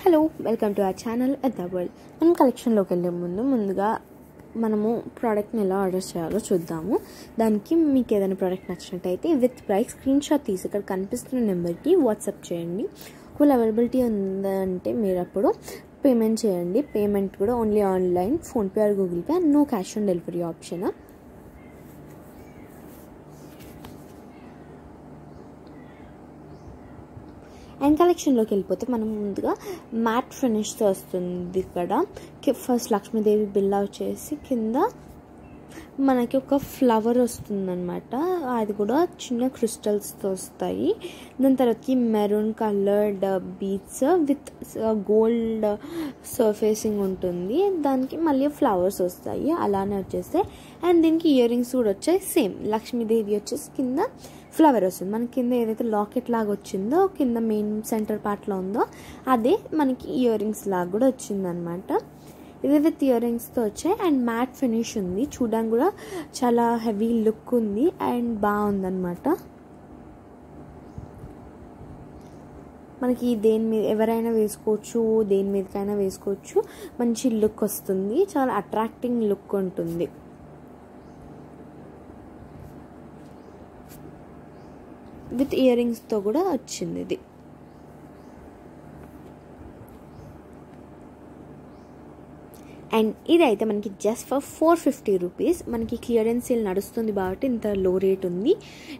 Hello welcome to our channel at the world. మనం కలెక్షన్లోకి వెళ్ళే ముందుగా మనము ప్రోడక్ట్ని ఎలా ఆర్డర్ చేయాలో చూద్దాము. దానికి మీకు ఏదైనా ప్రోడక్ట్ నచ్చినట్టయితే విత్ ప్రైస్ స్క్రీన్ షాట్ తీసి ఇక్కడ కనిపిస్తున్న నెంబర్కి వాట్సాప్ చేయండి. ఫుల్ అవైలబిలిటీ ఉందంటే మీరు అప్పుడు పేమెంట్ చేయండి. పేమెంట్ కూడా only online, PhonePe or Google Pay, no cash on delivery option. And కలెక్షన్లోకి వెళ్ళిపోతే మనం ముందుగా మ్యాట్ ఫినిష్తో వస్తుంది. ఇక్కడ ఫస్ట్ లక్ష్మీదేవి బిల్లా వచ్చేసి కింద మనకి ఒక ఫ్లవర్ వస్తుందన్నమాట. అది కూడా చిన్న క్రిస్టల్స్తో వస్తాయి. దాని తర్వాతకి maroon coloured beads with gold surfacing ఉంటుంది. దానికి మళ్ళీ ఫ్లవర్స్ వస్తాయి, అలానే వచ్చేస్తాయి. అండ్ దీనికి ఇయర్ రింగ్స్ కూడా వచ్చాయి. సేమ్ లక్ష్మీదేవి వచ్చేసి కింద ఫ్లవర్ వస్తుంది. మనకి కింద ఏదైతే లాకెట్ లాగా వచ్చిందో కింద మెయిన్ సెంటర్ పార్ట్లో ఉందో అదే మనకి ఇయర్ రింగ్స్ లాగా కూడా వచ్చిందనమాట. ఇది విత్ ఇయర్ రింగ్స్తో వచ్చాయి. అండ్ మ్యాట్ ఫినిష్ ఉంది, చూడడానికి కూడా చాలా హెవీ లుక్ ఉంది అండ్ బాగుందన్నమాట. మనకి దేని మీద ఎవరైనా వేసుకోవచ్చు, దేని మీదకైనా వేసుకోవచ్చు. మంచి లుక్ వస్తుంది, చాలా అట్రాక్టింగ్ లుక్ ఉంటుంది. విత్ ఇయర్ రింగ్స్తో కూడా వచ్చింది ఇది. అండ్ ఇదైతే మనకి జస్ట్ ఫర్ 450 రూపీస్. మనకి క్లియరెన్స్ సేల్ నడుస్తుంది కాబట్టి ఇంత లో రేట్ ఉంది.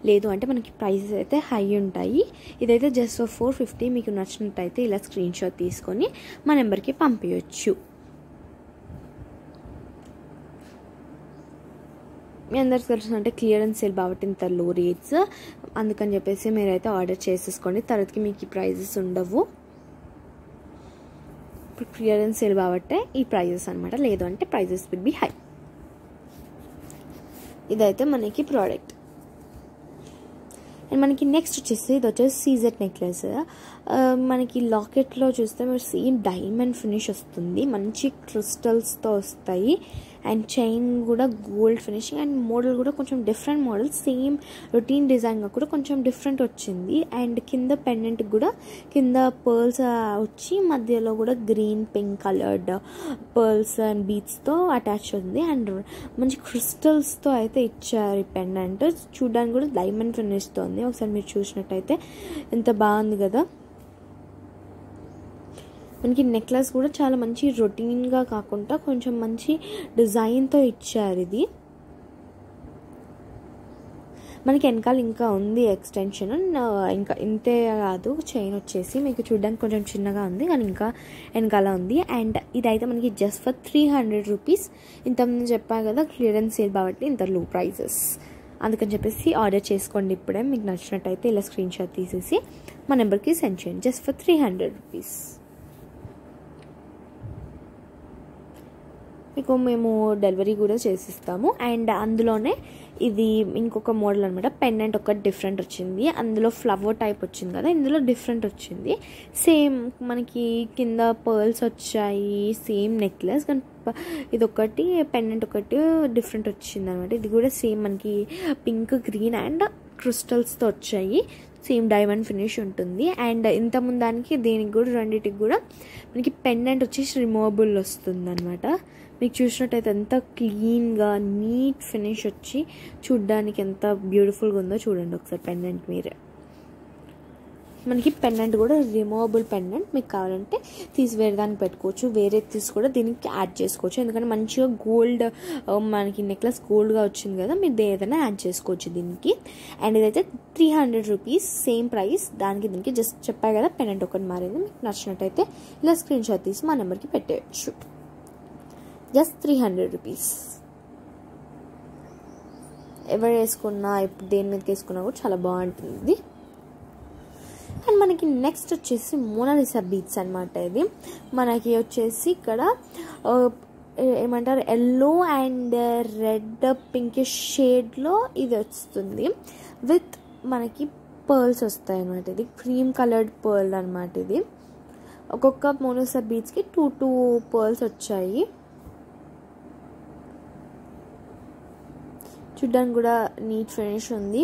లేదు అంటే మనకి ప్రైసెస్ అయితే హై ఉంటాయి. ఇదైతే జస్ట్ ఫర్ 450. మీకు నచ్చినట్టయితే ఇలా స్క్రీన్ షాట్ తీసుకొని మా నెంబర్కి పంపించవచ్చు. మీ అందరికి తెలుసు క్లియరెన్స్ సేల్ కాబట్టి ఇంత లో రేట్స్, అందుకని చెప్పేసి మీరైతే ఆర్డర్ చేసేసుకోండి. తర్వాతకి మీకు ఈ ప్రైజెస్ ఉండవు. ఇప్పుడు క్లియరెన్స్ సేల్ కాబట్టి ఈ ప్రైజెస్ అనమాట. లేదు అంటే ప్రైజెస్ విల్ బి హై. ఇదైతే మనకి ప్రోడక్ట్. అండ్ మనకి నెక్స్ట్ వచ్చేసి ఇది వచ్చేసి సీజెడ్ నెక్లెస్. మనకి లాకెట్లో చూస్తే మీరు సేమ్ డైమండ్ ఫినిష్ వస్తుంది, మంచి క్రిస్టల్స్తో వస్తాయి. అండ్ చైన్ కూడా గోల్డ్ ఫినిషింగ్. అండ్ మోడల్ కూడా కొంచెం డిఫరెంట్ మోడల్, సేమ్ రొటీన్ డిజైన్గా కూడా కొంచెం డిఫరెంట్ వచ్చింది. అండ్ కింద పెండెంట్ కూడా కింద పర్ల్స్ వచ్చి మధ్యలో కూడా green pink coloured pearls and బీడ్స్తో అటాచ్ ఉంది. అండ్ మంచి క్రిస్టల్స్తో అయితే ఇచ్చారు ఈ పెండెంట్. చూడడానికి కూడా డైమండ్ ఫినిష్తో ఉంది. ఒకసారి మీరు చూసినట్టయితే ఎంత బాగుంది కదా. మనకి నెక్లెస్ కూడా చాలా మంచి రొటీన్గా కాకుండా కొంచెం మంచి డిజైన్తో ఇచ్చారు ఇది. మనకి వెనకాల ఇంకా ఉంది ఎక్స్టెన్షన్. ఇంకా ఇంతే కాదు, చైన్ వచ్చేసి మీకు చూడడానికి కొంచెం చిన్నగా ఉంది కానీ ఇంకా వెనకాల ఉంది. అండ్ ఇదైతే మనకి జస్ట్ ఫర్ 300 రూపీస్. ఇంతకుముందు చెప్పా కదా క్లియరెన్స్ సేల్ కాబట్టి ఇంత లో ప్రైజెస్, అందుకని చెప్పేసి ఆర్డర్ చేసుకోండి ఇప్పుడే. మీకు నచ్చినట్టయితే ఇలా స్క్రీన్ షాట్ తీసేసి మా నెంబర్కి సెండ్ చేయండి. Just for 300 rupees. మీకు మేము డెలివరీ కూడా చేసిస్తాము. అండ్ అందులోనే ఇది ఇంకొక మోడల్ అనమాట. పెండెంట్ ఒకటి డిఫరెంట్ వచ్చింది, అందులో ఫ్లవర్ టైప్ వచ్చింది కదా, ఇందులో డిఫరెంట్ వచ్చింది. సేమ్ మనకి కింద పర్ల్స్ వచ్చాయి, సేమ్ నెక్లెస్ కానీ ఇదొకటి పెండెంట్ ఒకటి డిఫరెంట్ వచ్చింది అనమాట. ఇది కూడా సేమ్ మనకి పింక్ గ్రీన్ అండ్ క్రిస్టల్స్తో వచ్చాయి. సేమ్ డైమండ్ ఫినిష్ ఉంటుంది. అండ్ ఇంతకుముందు దానికి దీనికి కూడా రెండింటికి కూడా మనకి పెండెంట్ వచ్చేసి రిమూవబుల్ వస్తుంది అనమాట. మీకు చూసినట్టయితే ఎంత క్లీన్గా నీట్ ఫినిష్ వచ్చి చూడ్డానికి ఎంత బ్యూటిఫుల్గా ఉందో చూడండి ఒకసారి పెండెంట్ మీరే. మనకి పెండెంట్ కూడా రిమూవబుల్ పెండెంట్, మీకు కావాలంటే వేరేదానికి పెట్టుకోవచ్చు, వేరే తీసి కూడా దీనికి యాడ్ చేసుకోవచ్చు. ఎందుకంటే మంచిగా గోల్డ్ మనకి నెక్లెస్ గోల్డ్గా వచ్చింది కదా, మీరు ఏదైనా యాడ్ చేసుకోవచ్చు దీనికి. అండ్ ఇదైతే 300 రూపీస్, సేమ్ ప్రైస్. దానికి దీనికి జస్ట్ చెప్పా కదా పెండెంట్ ఒకటి మారింది. మీకు నచ్చినట్టయితే ఇలా స్క్రీన్ షాట్ తీసి మా నెంబర్కి పెట్టేయచ్చు. Just 300 rupees. ఎవరు వేసుకున్నా ఇప్పుడు దేని మీదకి వేసుకున్నా కూడా చాలా బాగుంటుంది. అండ్ మనకి నెక్స్ట్ వచ్చేసి మోనాలిసా బీడ్స్ అనమాట. ఇది మనకి వచ్చేసి ఇక్కడ ఏమంటారు ఎల్లో అండ్ రెడ్ పింకిష్ షేడ్లో ఇది వస్తుంది. విత్ మనకి పర్ల్స్ వస్తాయి అనమాట. ఇది క్రీమ్ కలర్డ్ పర్ల్ అనమాట. ఇది ఒక్కొక్క మోనాలిసా బీడ్స్కి 2 పర్ల్స్ వచ్చాయి. చూడ్డానికి కూడా నీట్ ఫినిష్ ఉంది.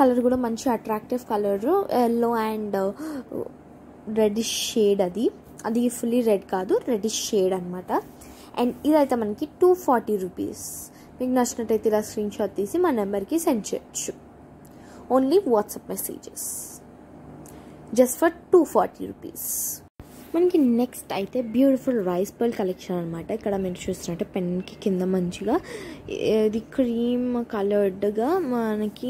కలర్ కూడా మంచి attractive colour, yellow and reddish shade. అది ఫుల్లీ రెడ్ కాదు, రెడ్డిష్ షేడ్ అనమాట. అండ్ ఇదైతే మనకి 240 రూపీస్. మీకు నచ్చినట్టయితే ఇలా స్క్రీన్ షాట్ తీసి మా నెంబర్కి సెండ్ చేయొచ్చు. Only WhatsApp messages, just for 240 rupees. మనకి నెక్స్ట్ అయితే బ్యూటిఫుల్ రైస్ పర్ల్ కలెక్షన్ అనమాట. ఇక్కడ మీరు చూస్తున్నట్టే పెన్కి కింద మంచిగా ఇది క్రీమ్ కలర్డ్గా మనకి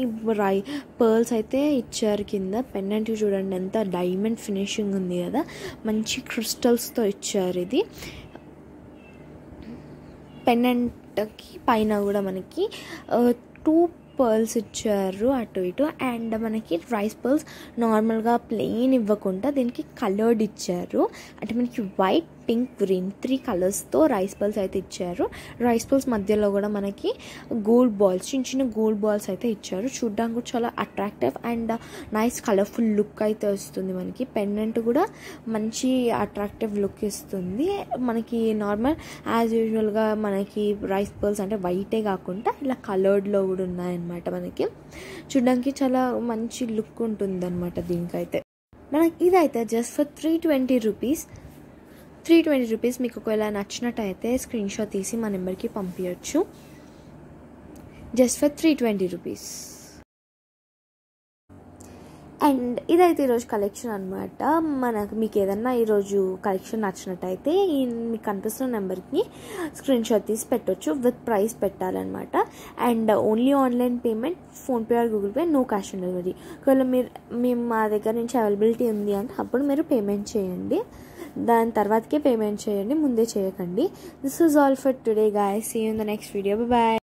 పర్ల్స్ అయితే ఇచ్చారు. కింద పెన్నెంట్ చూడండి ఎంత డైమండ్ ఫినిషింగ్ ఉంది కదా, మంచి క్రిస్టల్స్తో ఇచ్చారు. ఇది పెన్నెంట్కి పైన కూడా మనకి 2 పర్ల్స్ ఇచ్చారు అటు ఇటు. అండ్ మనకి రైస్ పర్ల్స్ నార్మల్గా ప్లెయిన్ ఇవ్వకుండా దీనికి కలర్డ్ ఇచ్చారు. అంటే మనకి వైట్, పింక్, గ్రీన్ 3 కలర్స్తో రైస్ పర్ల్స్ అయితే ఇచ్చారు. రైస్ పర్ల్స్ మధ్యలో కూడా మనకి గోల్డ్ బాల్స్, చిన్న చిన్న గోల్డ్ బాల్స్ అయితే ఇచ్చారు. చూడ్డానికి కూడా చాలా attractive and nice colourful look అయితే వస్తుంది. మనకి పెండెంట్ కూడా మంచి అట్రాక్టివ్ లుక్ ఇస్తుంది. మనకి నార్మల్ యాజ్ యూజువల్గా మనకి రైస్ పర్ల్స్ అంటే వైటే కాకుండా ఇలా కలర్డ్లో కూడా ఉన్నాయన్నమాట. మనకి చూడ్డానికి చాలా మంచి లుక్ ఉంటుంది అనమాట. దీనికైతే మనకి ఇదైతే జస్ట్ ఫర్ 320 రూపీస్. 320 రూపీస్. మీకు ఒకవేళ నచ్చినట్టయితే స్క్రీన్ షాట్ తీసి మా నెంబర్కి పంపించవచ్చు. Just for 320 rupees. అండ్ ఇదైతే ఈరోజు కలెక్షన్ అనమాట. మీకు ఏదన్నా ఈరోజు కలెక్షన్ నచ్చినట్టయితే మీకు కనిపిస్తున్న నెంబర్కి స్క్రీన్ షాట్ తీసి పెట్టవచ్చు. విత్ ప్రైస్ పెట్టాలన్నమాట. And only online payment, PhonePe or Google Pay, no cash on delivery. ఒకవేళ మేము మా దగ్గర నుంచి అవైలబిలిటీ ఉంది అంటే అప్పుడు మీరు పేమెంట్ చేయండి. దాని తర్వాతకే పేమెంట్ చేయండి, ముందే చేయకండి. This is all for today guys. See you in the next video. Bye.